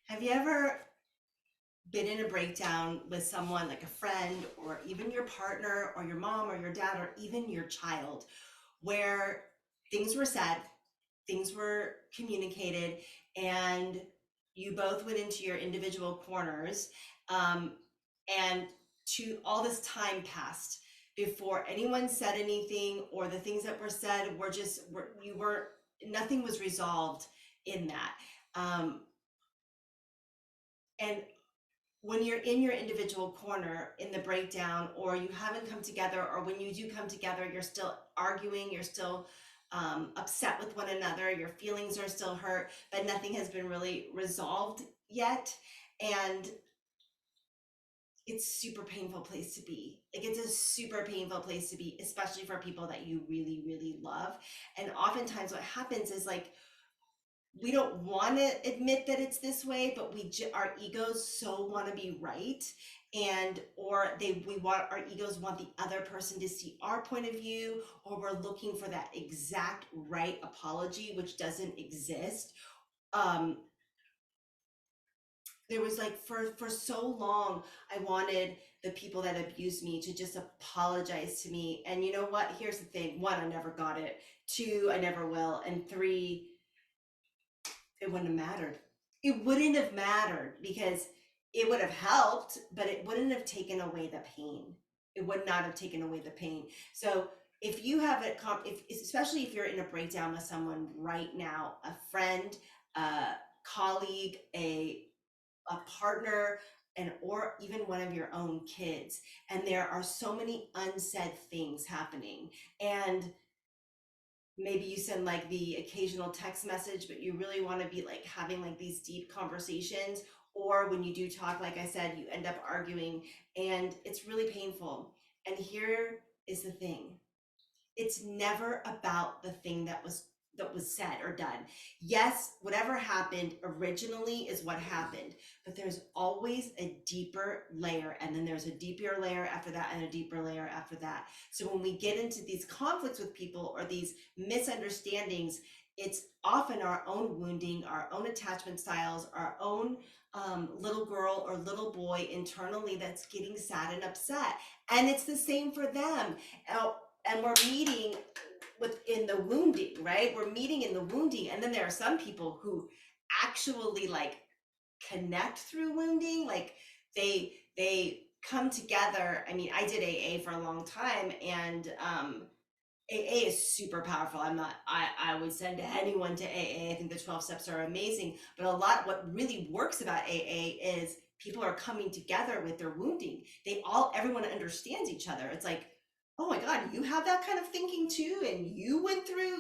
Have you ever been in a breakdown with someone like a friend or even your partner or your mom or your dad or even your child where things were said, things were communicated, and you both went into your individual corners, um, and to all this time passed before anyone said anything, or the things that were said were just you were nothing was resolved in that. Um, and when you're in your individual corner in the breakdown, or you haven't come together, or when you do come together, you're still arguing, you're still upset with one another, your feelings are still hurt, but nothing has been really resolved yet. And it's super painful place to be. Like, it's a super painful place to be, especially for people that you really, really love. And oftentimes what happens is, like, we don't want to admit that it's this way, but our egos so want to be right, and or we want our egos want the other person to see our point of view, or we're looking for that exact right apology, which doesn't exist. um there was, like, for so long, I wanted the people that abused me to just apologize to me. And you know what, here's the thing: one, I never got it; two, I never will; and three, it wouldn't have mattered. It wouldn't have mattered, because it would have helped, but it wouldn't have taken away the pain. It would not have taken away the pain. So if you have it, if especially if you're in a breakdown with someone right now, a friend, a colleague, a partner, and or even one of your own kids, and there are so many unsaid things happening, and maybe you send like the occasional text message, but you really want to be like having like these deep conversations, or when you do talk, like I said, you end up arguing, and it's really painful. And here is the thing: it's never about the thing that was said or done. Yes, whatever happened originally is what happened, but there's always a deeper layer, and then there's a deeper layer after that, and a deeper layer after that. So when we get into these conflicts with people, or these misunderstandings, it's often our own wounding, our own attachment styles, our own little girl or little boy internally that's getting sad and upset. And it's the same for them. And we're meeting within the wounding, right? We're meeting in the wounding. And then there are some people who actually, like, connect through wounding. Like, they come together. I mean, I did AA for a long time, and AA is super powerful. I would send anyone to AA. I think the 12 steps are amazing. But what really works about AA is people are coming together with their wounding. Everyone understands each other. It's like, oh my God, you have that kind of thinking too. And you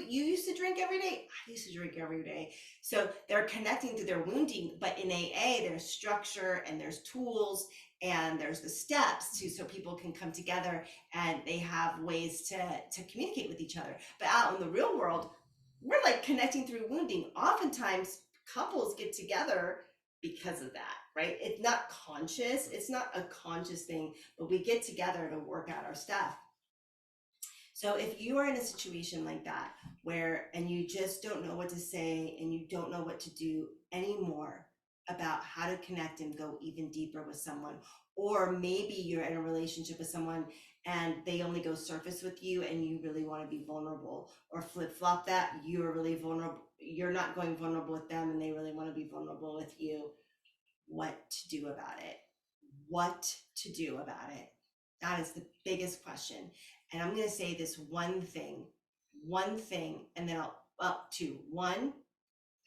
used to drink every day. I used to drink every day. So they're connecting to their wounding. But in AA, there's structure, and there's tools, and there's the steps so people can come together, and they have ways to communicate with each other. But out in the real world, we're like connecting through wounding. Oftentimes couples get together because of that, right? It's not conscious, it's not a conscious thing, but we get together to work out our stuff. So if you are in a situation like that, and you just don't know what to say, and you don't know what to do anymore about how to connect and go even deeper with someone, or maybe you're in a relationship with someone and they only go surface with you, and you really want to be vulnerable, or flip flop that, you're really vulnerable, you're not going vulnerable with them, and they really want to be vulnerable with you. What to do about it? What to do about it? That is the biggest question. And I'm going to say this one thing, and then I'll up to one.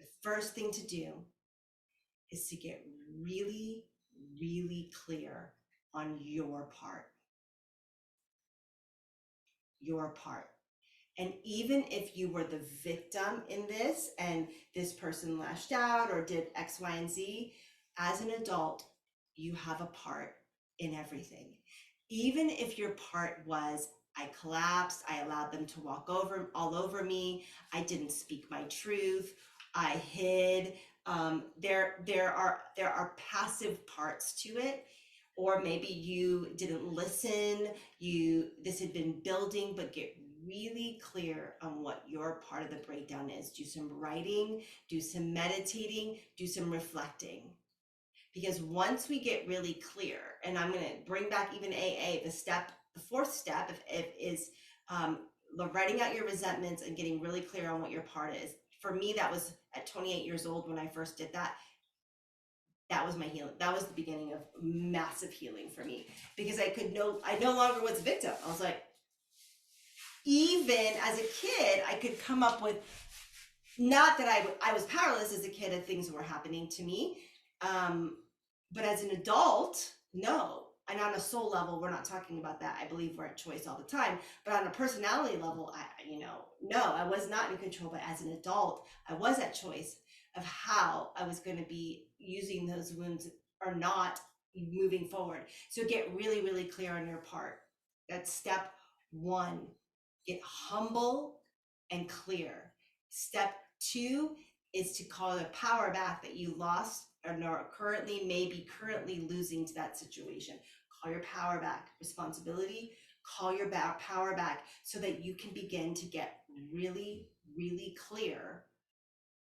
The first thing to do is to get really, really clear on your part. And even if you were the victim in this, and this person lashed out or did X, Y, and Z, as an adult, you have a part in everything. Even if your part was, I collapsed, I allowed them to walk all over me, I didn't speak my truth, I hid. There are passive parts to it, or maybe you didn't listen. This had been building, but get really clear on what your part of the breakdown is. Do some writing, do some meditating, do some reflecting. Because once we get really clear, and I'm going to bring back even AA, the fourth step is writing out your resentments and getting really clear on what your part is. For me, that was at 28 years old when I first did that. That was my healing. That was the beginning of massive healing for me, because I no longer was a victim. I was like, even as a kid, I could come up with, not that I was powerless as a kid and things were happening to me. But as an adult, no. And on a soul level, we're not talking about that. I believe we're at choice all the time. But on a personality level, no, I was not in control. But as an adult, I was at choice of how I was going to be using those wounds or not moving forward. So get really, really clear on your part. That's step one. Get humble and clear. Step two is to call the power back that you lost and are currently losing to that situation. Call your power back. Responsibility, call your power back so that you can begin to get really, really clear,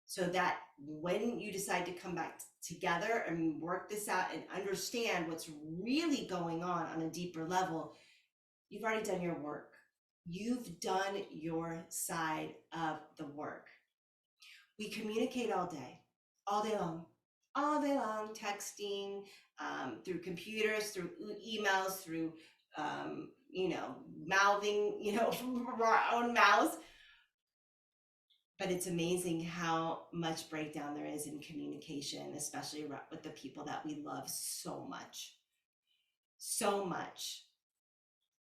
so that when you decide to come back together and work this out and understand what's really going on a deeper level, you've already done your work. You've done your side of the work. We communicate all day long, texting, through computers, through emails, through, mouthing, from our own mouths. But it's amazing how much breakdown there is in communication, especially with the people that we love so much. So much.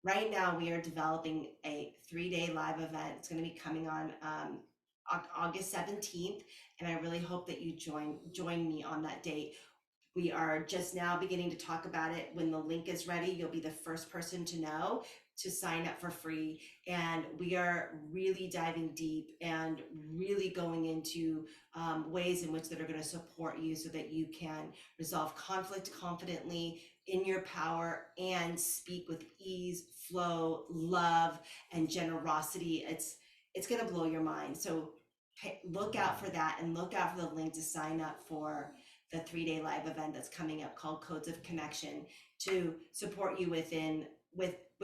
Right now, we are developing a 3-day live event. It's going to be coming on August 17th, and I really hope that you join me on that date. We are just now beginning to talk about it. When the link is ready, you'll be the first person to know to sign up for free. And we are really diving deep and really going into ways in which that are going to support you so that you can resolve conflict confidently, in your power, and speak with ease, flow, love, and generosity. It's going to blow your mind. So look out for that, and look out for the link to sign up for the 3-day live event that's coming up called Codes of Connection, to support you with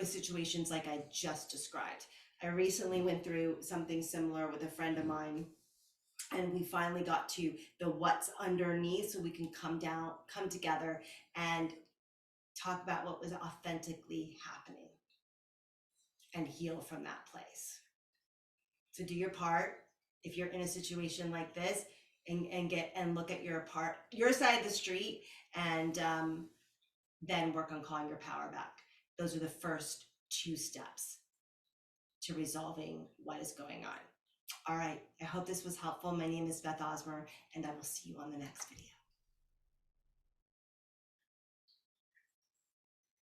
situations like I just described. I recently went through something similar with a friend of mine, and we finally got to the what's underneath, so we can come together and talk about what was authentically happening and heal from that place. So do your part. If you're in a situation like this, and look at your side of the street, and then work on calling your power back. Those are the first 2 steps to resolving what is going on. All right, I hope this was helpful. My name is Beth Osmer, and I will see you on the next video.